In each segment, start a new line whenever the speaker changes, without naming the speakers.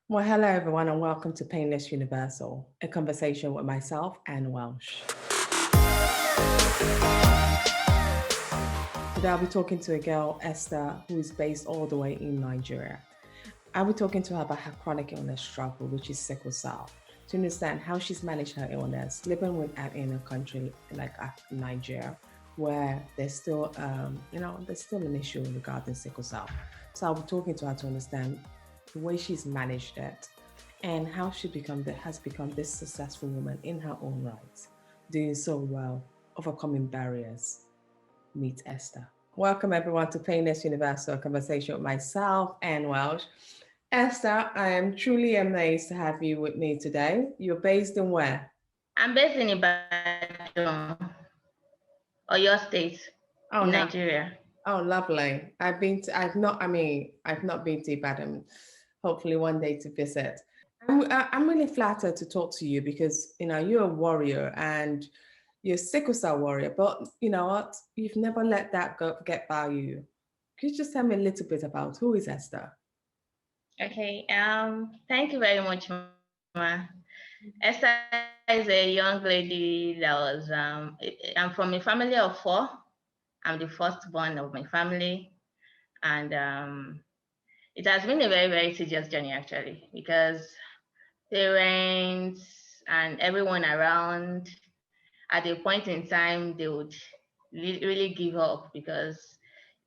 Well, hello everyone, and welcome to Painless Universal, a conversation with myself and Welsh. Today I'll be talking to a girl, Esther, who is based all the way in Nigeria. I'll be talking to her about her chronic illness struggle, which is sickle cell, to understand how she's managed her illness, living with that in a country like Nigeria, where there's still, there's still an issue regarding sickle cell. So I'll be talking to her to understand the way she's managed it and how she has become this successful woman in her own right, doing so well, overcoming barriers. Meet Esther. Welcome everyone to Painless Universal, a conversation with myself and Welsh. Esther, I am truly amazed to have you with me today. You're based in where?
I'm based in Ibadan, or your state, in
Oh, no.
Nigeria.
Oh, lovely. I've not been to Ibadan. Hopefully one day to visit. I'm really flattered to talk to you because, you're a warrior and you're a sickle cell warrior, but you know what? You've never let that get by you. Could you just tell me a little bit about who is Esther?
Okay. Thank you very much, Ma. Esther is a young lady that was. I'm from a family of four. I'm the firstborn of my family, and it has been a very, very tedious journey actually, because parents and everyone around, at a point in time, they would really give up because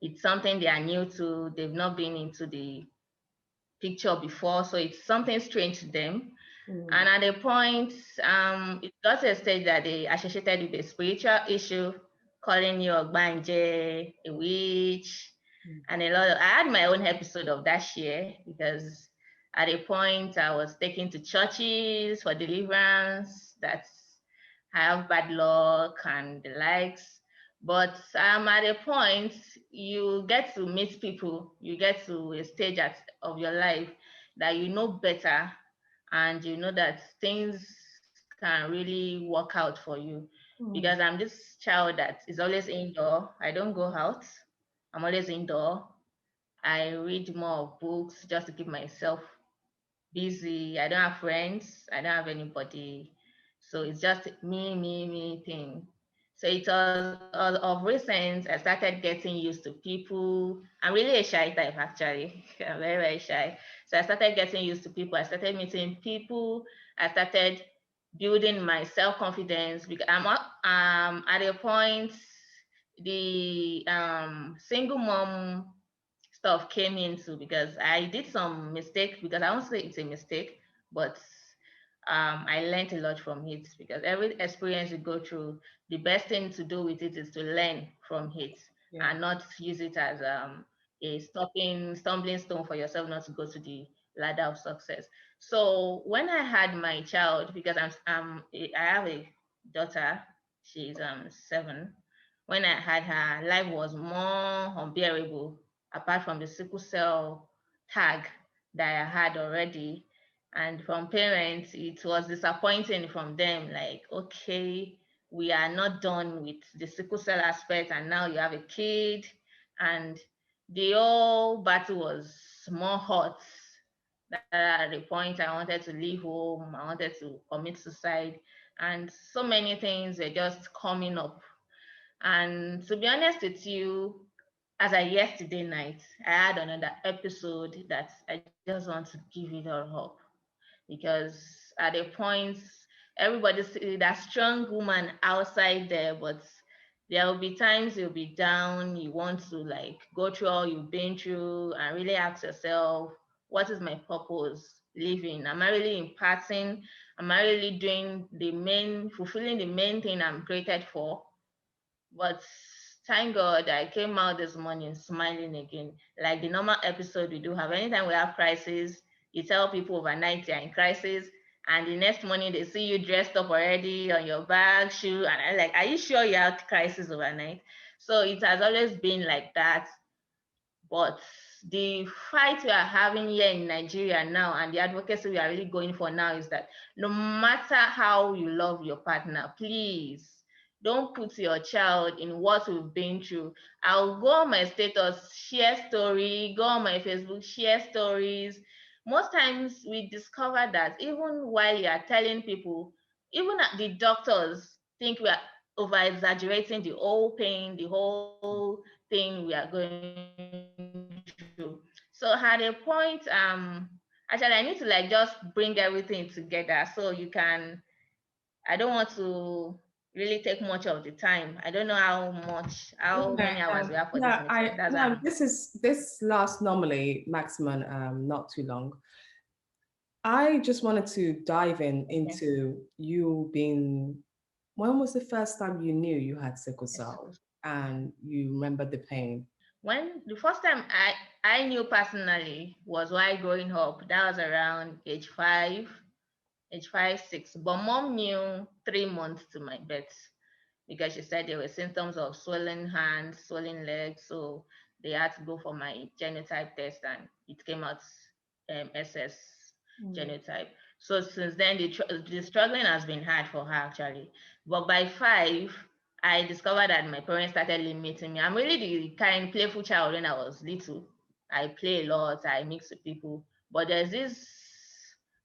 it's something they are new to. They've not been into the picture before, so it's something strange to them.
Mm,
And at a point, it got to a stage that they associated with a spiritual issue, calling you a banje, a witch,
mm,
and a lot of. I had my own episode of that year because at a point I was taken to churches for deliverance. That's I have bad luck and the likes. But at a point, you get to meet people, you get to a stage of your life that you know better, and you know that things can really work out for you. Because
mm,
I'm this child that is always indoor, I don't go out, I'm always indoor. I read more books just to keep myself busy. I don't have friends. I don't have anybody. So it's just me thing. So it was of recent, I started getting used to people. I'm really a shy type actually. I'm very, very shy. So I started getting used to people. I started meeting people. I started building my self-confidence because at a point the single mom stuff came into, because I did some mistake, because I won't say it's a mistake, but I learned a lot from it, because every experience you go through, the best thing to do with it is to learn from it
yeah.
and not use it as a stumbling stone for yourself not to go to the ladder of success. So when I had my child, because I have a daughter, she's 7. When I had her, life was more unbearable, apart from the sickle cell tag that I had already. And from parents, it was disappointing from them, like, okay, we are not done with the sickle cell aspect, and now you have a kid. And the whole battle was more hot. That at the point I wanted to leave home, I wanted to commit suicide, and so many things were just coming up. And to be honest with you, as I yesterday night, I had another episode that I just want to give it all up, because at a point, everybody see that strong woman outside there, but there will be times you'll be down, you want to like go through all you've been through and really ask yourself, what is my purpose living? Am I really imparting? Am I really fulfilling the main thing I'm created for? But thank God I came out this morning smiling again. Like the normal episode we do have. Anytime we have crisis, you tell people overnight you're in crisis, and the next morning they see you dressed up already on your bag, shoe, and I'm like, are you sure you had crisis overnight? So it has always been like that. But the fight we are having here in Nigeria now, and the advocacy we are really going for now, is that no matter how you love your partner, please don't put your child in what we've been through. I'll go on my status, share story, go on my Facebook, share stories. most times we discover that even while you are telling people, even the doctors think we are over exaggerating the whole pain, the whole thing we are going through. So at a point, actually I need to like just bring everything together so you can, I don't want to really take much of the time. I don't know how many hours we have for
Yeah,
this meeting. That's why I'm
this lasts normally maximum not too long. I just wanted to dive
okay.
into you being. When was the first time you knew you had sickle
Yes,
cell and you remember the pain?
when the first time I knew personally was while growing up. That was around age 5, 6. But mom knew 3 months to my birth because she said there were symptoms of swollen hands, swollen legs. So they had to go for my genotype test, and it came out SS
Mm.
genotype. So since then, the struggling has been hard for her actually. But by 5, I discovered that my parents started limiting me. I'm really the kind playful child when I was little. I play a lot, I mix with people. But there's this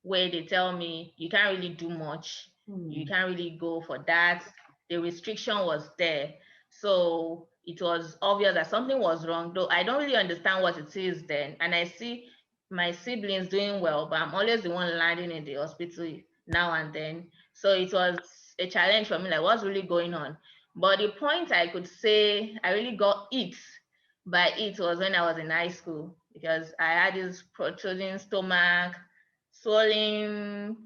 way they tell me you can't really do much. You
Mm.
can't really go for that. The restriction was there. So it was obvious that something was wrong, though I don't really understand what it is then. And I see my siblings doing well, but I'm always the one landing in the hospital now and then. So it was a challenge for me, like what's really going on. But the point I could say I really got it by it was when I was in high school because I had this protruding stomach, swollen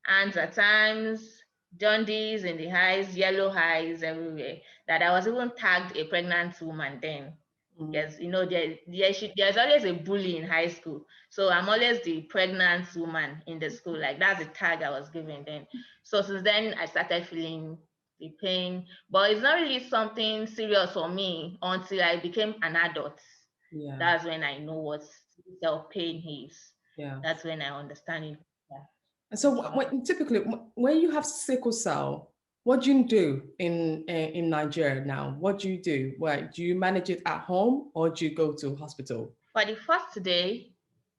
hands at times, jaundice in the eyes, yellow eyes everywhere. That I was even tagged a pregnant woman then.
Mm.
Because there's always a bully in high school. So I'm always the pregnant woman in the school. Like that's the tag I was given then. So since then I started feeling the pain. But it's not really something serious for me until I became an adult.
Yeah,
That's when I know what self pain is.
yeah.
That's when I understand it. Yeah,
And so,
that's all.
typically, when you have sickle cell, what do you do in Nigeria now? What do you do? Well, do you manage it at home or do you go to hospital?
For the first day,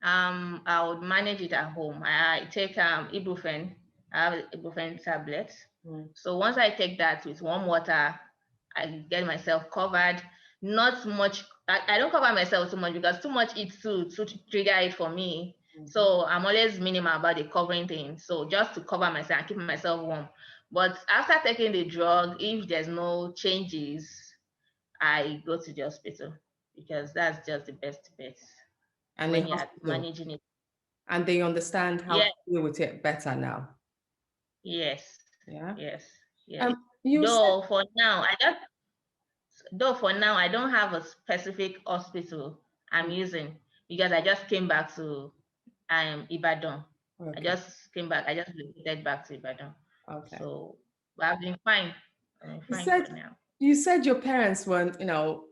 I would manage it at home. I take ibuprofen. I have ibuprofen tablets.
Mm.
So once I take that with warm water, I get myself covered. Not much. I don't cover myself too much because too much it to trigger it for me.
Mhm.
So I'm always minimal about the covering thing. So just to cover myself and keep myself warm. But after taking the drug, if there's no changes, I go to the hospital because that's just the best bet
And in
when you're
hospital,
managing it.
and they understand how
Yeah,
to deal with it better now.
yes,
Yeah.
yes, yes.
Um, you said,
Though for now I don't have a specific hospital I'm using because I just came back to Ibadan. I
okay,
just came back. I just relocated back to Ibadan.
okay.
So, but I've been fine. I've been
You
fine
said
for now.
you said your parents weren't,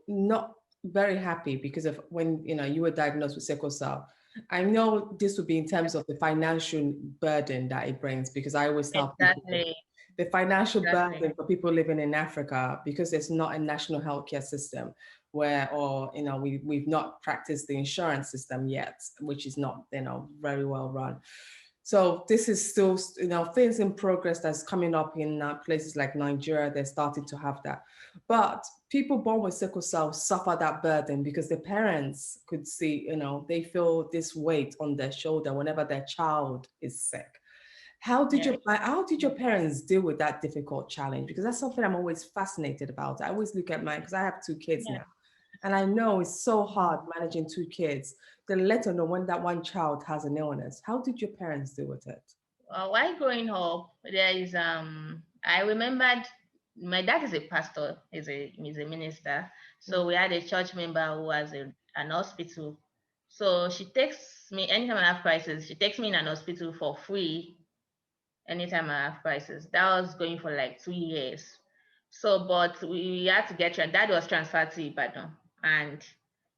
not very happy because of when you were diagnosed with sickle cell. I know this would be in terms
Yes,
of the financial burden that it brings because I always tell people
exactly,
the financial
exactly.
burden for people living in Africa because there's not a national healthcare system where or we've not practiced the insurance system yet, which is not very well run. So this is still things in progress that's coming up in places like Nigeria. They're starting to have that, but people born with sickle cell suffer that burden because their parents could see, they feel this weight on their shoulder whenever their child is sick.
Yes,
How did your parents deal with that difficult challenge? Because that's something I'm always fascinated about. I always look at mine because I have 2 kids
yes.
now, and I know it's so hard managing 2 kids. Then let alone when that one child has an illness. How did your parents deal with it?
While growing up, there is I remembered my dad is a pastor, he's a minister.
Mm.
So we had a church member who has an hospital. So she takes me anytime I have crisis, she takes me in an hospital for free anytime I have crisis. That was going for like 2 years. So, but we had to dad was transferred to Ibadan, and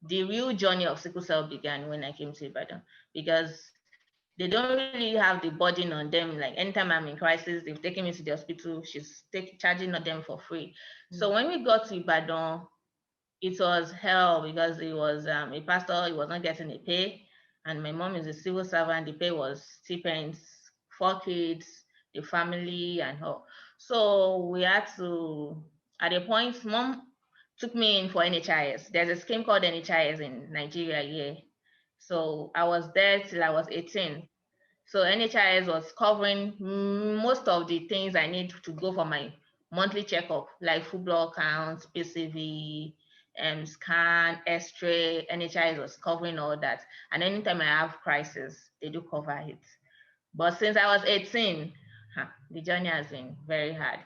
the real journey of sickle cell began when I came to Ibadan because they don't really have the burden on them. Like anytime I'm in crisis, they've taken me to the hospital. Charging on them for free. So
Mm.
when we got to Ibadan, it was hell because he was a pastor. He was not getting a pay. and my mom is a civil servant. The pay was stipends, 4 kids, the family, and all. So we had to, at a point, mom took me in for NHIS. There's a scheme called NHIS in Nigeria here. So I was there till I was 18. So NHIS was covering most of the things I need to go for my monthly checkup, like full blood counts, PCV, scan, X-ray. NHIS was covering all that. And anytime I have crisis, they do cover it. But since I was 18, the journey has been very hard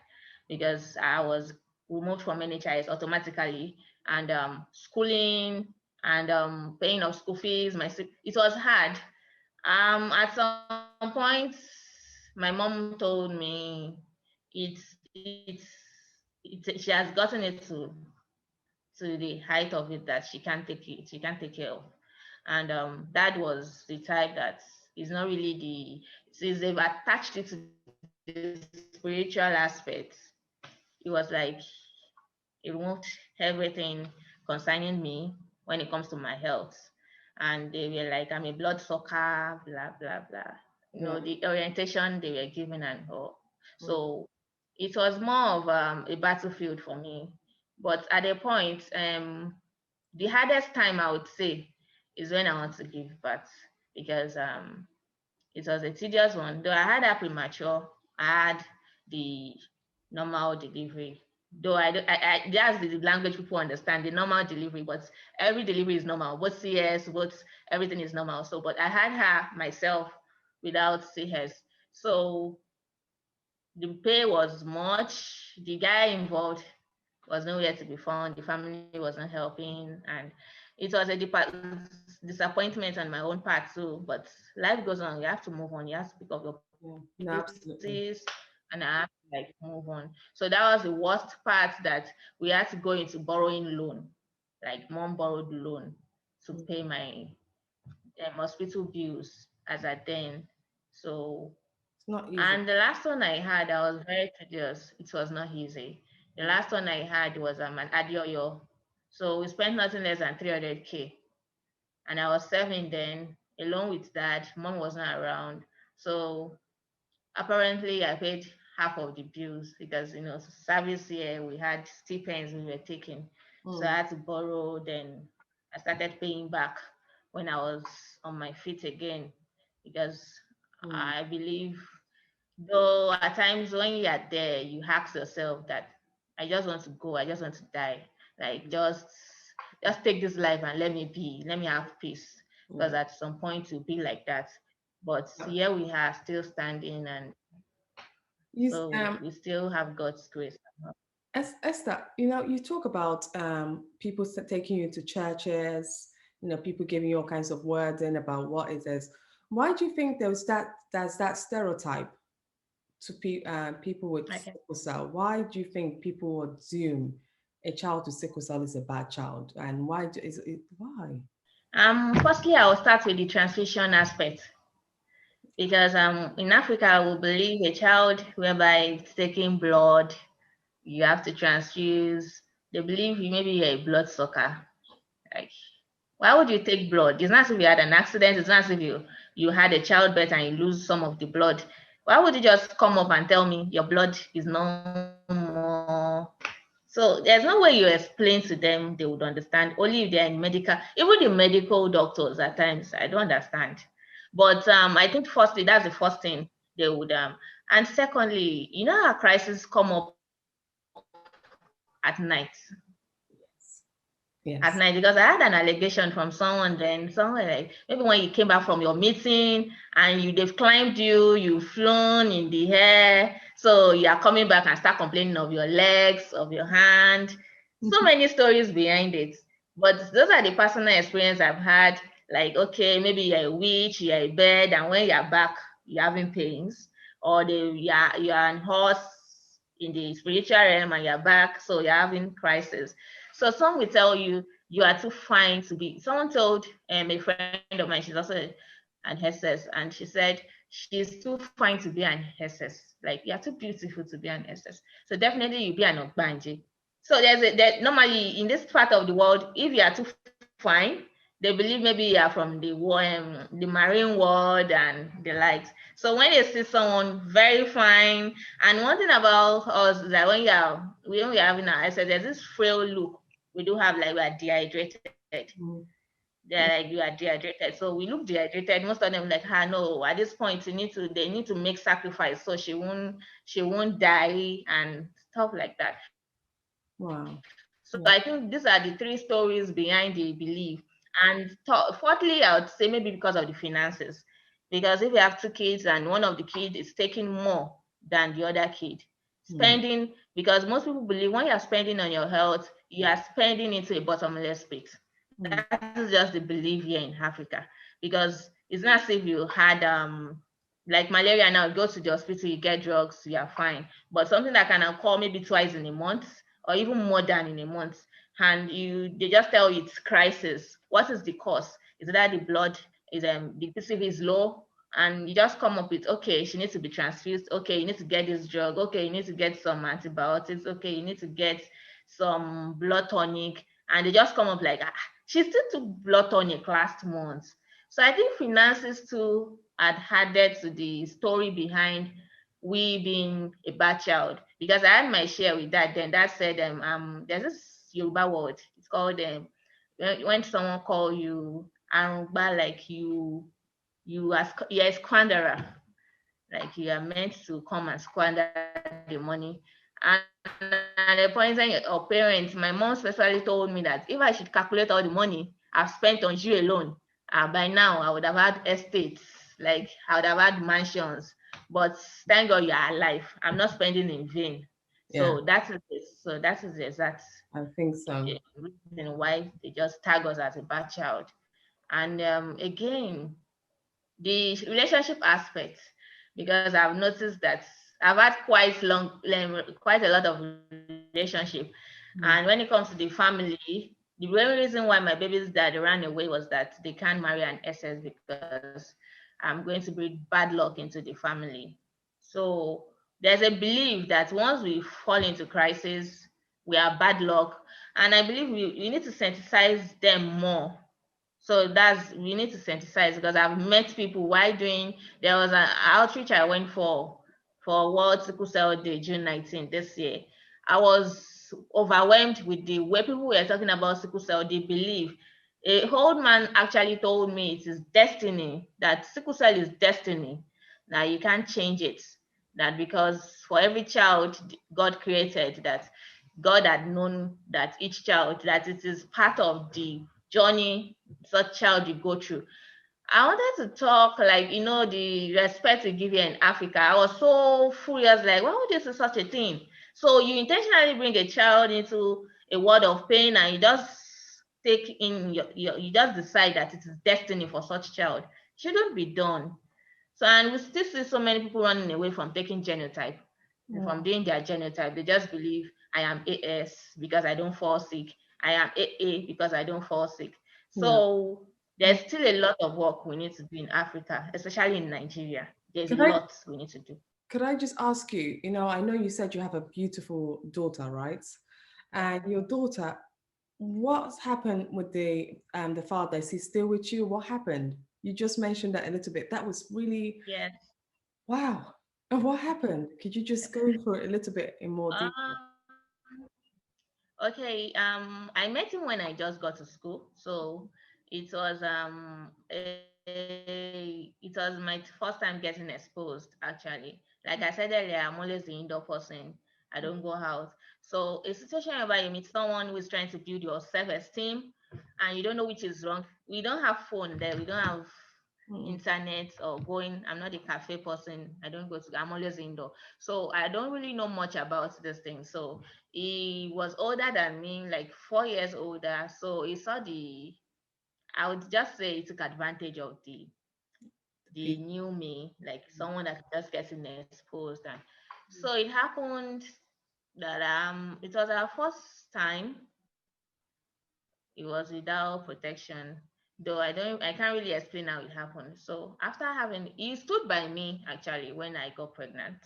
because I was removed from NHIS automatically, and schooling and paying of school fees. It was hard. At some point, my mom told me she has gotten it to the height of it that she can't take it, she can't take care of. And dad was the type that is not really since they've attached it to the spiritual aspect, it was like it removed everything concerning me when it comes to my health. And they were like, I'm a blood sucker, blah, blah, blah.
Yeah.
The orientation they were given and all.
Mm.
So it was more of a battlefield for me. But at a point, the hardest time I would say is when I want to give birth, because it was a tedious one. Though I had a premature, I had the normal delivery. Though that's the language people understand, the normal delivery, but every delivery is normal. Both CS, both everything is normal. So, but I had her myself without CS. So the pay was much. The guy involved was nowhere to be found. The family wasn't helping, and it was a disappointment on my own part too. But life goes on. You have to move on. You have to pick up your
Yeah.
pieces,
No, absolutely.
and I have to move on. So that was the worst part, that we had to go into borrowing loan, like mom borrowed loan to pay
Mm.
my hospital bills as at then. So,
It's not easy.
and the last one I had, I was very tedious. It was not easy. The
Mm.
last one I had was an adioyo. So we spent nothing less than 300K. And I was serving then, along with that. Mom was not around. So apparently I paid half of the bills because, service here, we had stipends we were taking. So I
Mm.
had to borrow. Then I started paying back when I was on my feet again, because
Mm.
I believe, though at times when you are there, you ask yourself that I just want to go, I just want to die. Like, just take this life and let me have peace. Because
Yeah.
at some point you'll be like that. But here we are still standing, and
You,
so we still have God's grace.
Esther, you talk about people taking you to churches, people giving you all kinds of words in about what it is. Why do you think there's that stereotype to people with
Okay.
sickle cell? Why do you think people would assume a child with sickle cell is a bad child? And why?
Firstly, I will start with the transfusion aspect, because in Africa we believe a child whereby it's taking blood, you have to transfuse. They believe maybe you're a blood sucker. Like, why would you take blood? It's not as if you had an accident. It's not as if you had a childbirth and you lose some of the blood. Why would you just come up and tell me your blood is no more? So there's no way you explain to them they would understand. Only if they're in medical, even the medical doctors at times, I don't understand. But I think firstly, that's the first thing they would and secondly, how crises come up at night,
Yes.
because I
Yes.
had an allegation from someone, then someone, like, maybe when you came back from your meeting and they've climbed you've flown in the air, so you are coming back and start complaining of your legs, of your hand. So many stories behind it. But those are the personal experience I've had. Like, okay, maybe you're a witch, you're a bird, and when you're back, you're having pains, or you're an horse in the spiritual realm and you're back, so you're having crisis. So some will tell you you are too fine to be. Someone told a friend of mine, she's also an SS, and she said she's too fine to be an SS. Like, you're too beautiful to be an SS. So definitely you'll be an Ogbanji. So normally in this part of the world, if you are too fine, then they believe maybe you are from the marine world and the likes. So when they see someone very fine, and one thing about us is that when we are having our exercise, there's this frail look we do have, like we are dehydrated.
Mm.
They're like, you are dehydrated. So we look dehydrated. Most of them like, no, at this point they need to make sacrifice so she won't die and stuff like that. So I think
Wow.
these are the three
Yeah.
stories behind the belief. And fourthly, I would say maybe because of the finances. Because if you have two kids and one of the kids is taking more than the other kid,
Mm.
spending, because most people believe when you're spending on your health, you are spending into a bottomless pit. That
Mm.
is just the belief here in Africa. Because it's not as if you had like malaria now, you go to the hospital, you get drugs, you are fine. But something that can occur maybe twice in a month or even more than in a month, and they just tell you it's crisis. What is the cause? Is that the blood is the PCV is low, and you just come up with, okay, she needs to be transfused. Okay, you need to get this drug. Okay, you need to get some antibiotics. Okay, you need to get some blood tonic, and they just come up like, she still took blood tonic last month. So I think finances too had added to the story behind we being a bad child, because I had my share with that. Then that said, there's this Yoruba word. It's called when someone call you arungba, like you're a squanderer, like you are meant to come and squander the money. And at the point when your parents, my mom specially told me that if I should calculate all the money I've spent on you alone, by now I would have had estates, like I would have had mansions. But thank God you are alive. I'm not spending in vain.
Yeah,
So that is it. So that is the exact
I think so.
reason why they just tag us as a bad child. And again, the relationship aspect, because I've noticed that I've had quite a lot of relationship, and when it
Mm.
comes to the family, the very reason why my baby's dad ran away was that they can't marry an SS because I'm going to bring bad luck into the family. So there's a belief that once we fall into crisis, we are bad luck, and I believe we need to sensitize them more. So we need to synthesize, because I've met people while doing, there was an outreach I went for World Sickle Cell Day, June 19th this year. I was overwhelmed with the way people were talking about sickle cell. They believe, a old man actually told me it is destiny, that sickle cell is destiny. Now you can't change it. That because for every child God created, that God had known that each child, that it is part of the journey such child you go through. I wanted to talk, like, the respect we give here in Africa. I was so furious, like, why would you say such a thing? So you intentionally bring a child into a world of pain, and you just take in you just decide that it is destiny for such child. Shouldn't be done. So, and we still see so many people running away from taking genotype,
Yeah.
from doing their genotype. They just believe I am AS because I don't fall sick. I am AA because I don't fall sick.
Yeah.
So there's still a lot of work we need to do in Africa, especially in Nigeria. There's a
Could I
lot we need to do.
could I just ask you, I know you said you have a beautiful daughter, right? And your daughter, what's happened with the father? Is he still with you? What happened? You just mentioned that a little bit. That was really
Yes.
wow. And what happened? Could you just go into it a little bit in more detail?
Um, okay. I met him when I just got to school. So it was my first time getting exposed, actually. Like I said earlier, I'm always the indoor person. I don't go out. So a situation where you meet someone who is trying to build your self-esteem and you don't know which is wrong. We don't have phone there. We don't have
Mm.
internet or going. I'm not a cafe person. I'm always indoor. So I don't really know much about this thing. So he was older than me, like 4 years older. So he saw I would just say he took advantage of the new me, like someone that just getting exposed. And so it happened that it was our first time. It was without protection. Though I can't really explain how it happened. So after he stood by me actually when I got pregnant.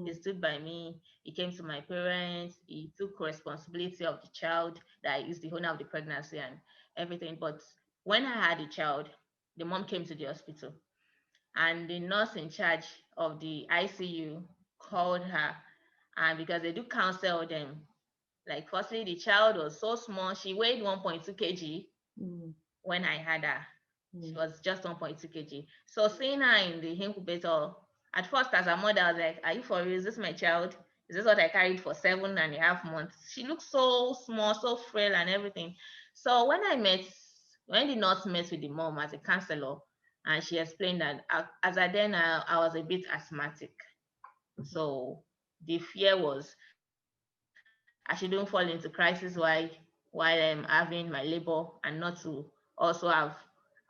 He
Mm.
stood by me. He came to my parents. He took responsibility of the child, that is the owner of the pregnancy and everything. But When I had a child, the mom came to the hospital, and the nurse in charge of the ICU called her, and because they do counsel them, like firstly the child was so small, she weighed 1.2 kg
Mm.
when I had her. She
Mm.
was just 1.2 kg. So seeing her in the incubator, at first as a mother, I was like, are you for real? Is this my child? Is this what I carried for 7.5 months? She looked so small, so frail and everything. So when the nurse met with the mom as a counselor, and she explained that as I then I was a bit asthmatic. So the fear was I shouldn't fall into crisis while I'm having my labor, and not to also have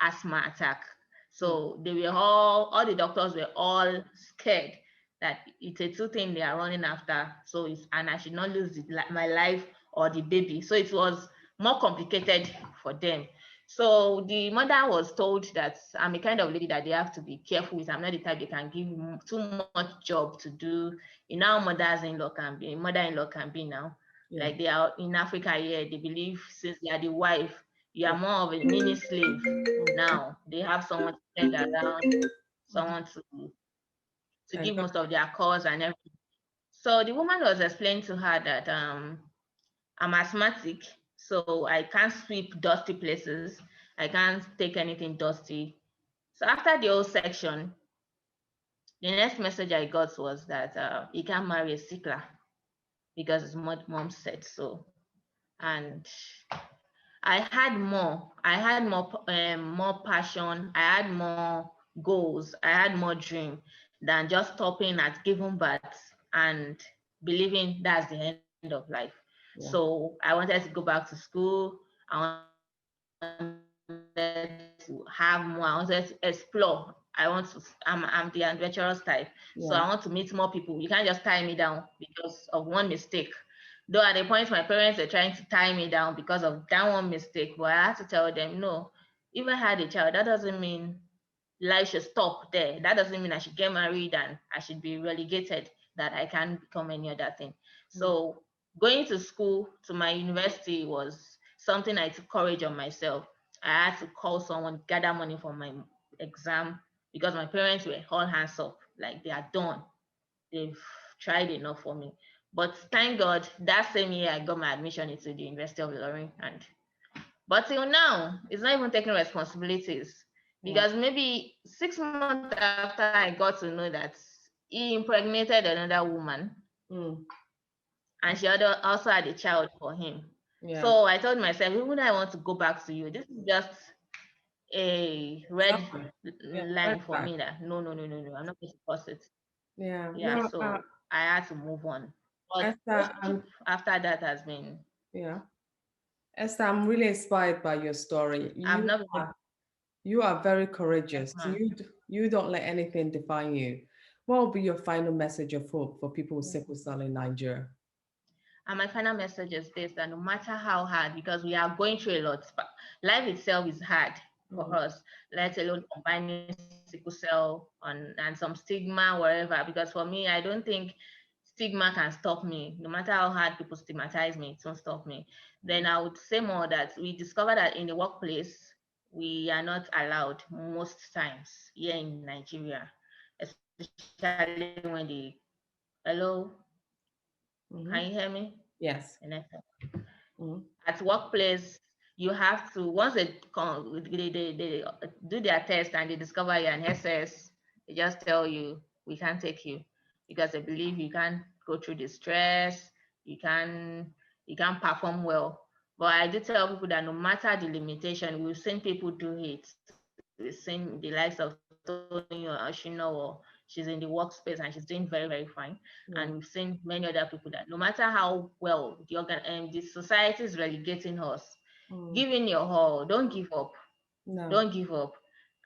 asthma attack.
Mm.
So they were all the doctors were all scared that it's a two thing they are running after. So and I should not lose my life or the baby. So it was more complicated for them. So the mother was told that I'm a kind of lady that they have to be careful with. I'm not the type they can give too much job to do. You know how mother-in-law can be now.
Yeah.
Like they are in Africa here, they believe since they are the wife, you are more of a mini slave. Now they have someone to send around, someone to
And
give most of their calls and everything. So the woman was explaining to her that I'm asthmatic, so I can't sweep dusty places. I can't take anything dusty. So after the whole section, the next message I got was that he can't marry a sickler because his mom said so. And more passion. I had more goals. I had more dream than just stopping at giving birth and believing that's the end of life.
yeah.
So I wanted to go back to school. I wanted to have more. I wanted to explore. I'm the adventurous type, so I want to meet more people. You can't just tie
Yeah.
me down because of one mistake. Though at the point my parents were trying to tie me down because of that one mistake, but I had to tell them no. If I had a child, that doesn't mean life should stop there. That doesn't mean I should get married and I should be relegated, that I can't become any other thing. So
Mm.
going to school, to my university, was something I took courage on myself. I had to call someone, gather money for my exam, because my parents were all hands up, like they are done. They've tried enough for me. But thank God, that same year I got my admission into the University of Ilorin, and but till now, it's not even taking responsibilities,
Wow.
because maybe 6 months after I got to know that he impregnated another woman,
Mm.
and she also had a child for him.
Yeah.
So I told myself, even though I want to go back to you, this is just a red
Something. Yeah. Red
line for
flag.
me that no, I'm not going to cross it.
Yeah.
Yeah,
No.
so I had to move on. But
Esther,
relationship after that has been,
yeah. Esther, I'm really inspired by your story.
I've not been able.
You are very
Yes,
courageous.
ma'am.
You don't let anything define you. What will be your final message of hope for people with sickle cell in Nigeria?
And my final message is this: that no matter how hard, because we are going through a lot, but life itself is hard for
Mm.
us, let alone combining sickle cell and some stigma, wherever. Because for me, I don't think stigma can stop me. No matter how hard people stigmatize me, it won't stop me. Then I would say more that we discover that in the workplace, we are not allowed most times here in Nigeria, especially when hello, can you hear
Mm-hmm.
me? The
Yes.
network.
Mm-hmm.
At workplace, you have to, once they do their test and they discover you're an SS, they just tell you we can't take you, because they believe you can't go through the stress, you can you can't perform well. But I do tell people that no matter the limitation, we've seen people do it. We've seen the likes of Tony or Ashino, or she's in the workspace and she's doing very, very fine. And we've seen
Yeah.
many other people that no matter how well the society is relegating us, give
Mm.
in your all. Don't give up.
No.
Don't give up.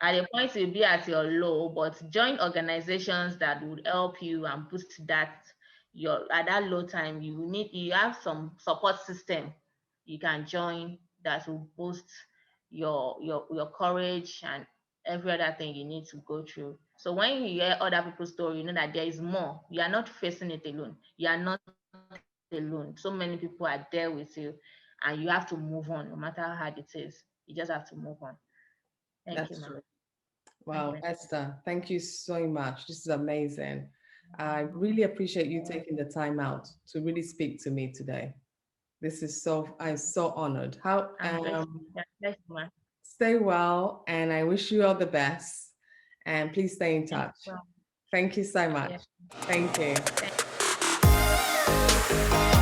At a point you'll be at your low, but join organizations that would help you and boost that. Your At that low time, you have some support system you can join that will boost your courage and every other thing you need to go through. So when you hear other people's story, you know that there is more. You are not facing it alone. You are not alone. So many people are there with you, and you have to move on no matter how hard it is. You just have to move on. Thank you,
That's
ma'am.
true. Wow,
Okay.
Esther, thank you so much. This is amazing. I really appreciate you taking the time out to really speak to me today. This is I'm so honored. How
I'm grateful. Yeah, thank you, ma'am.
Stay well, and I wish you all the best. And please stay in
Thank
touch.
you.
Thank you so much.
Yeah.
Thank you.
Thank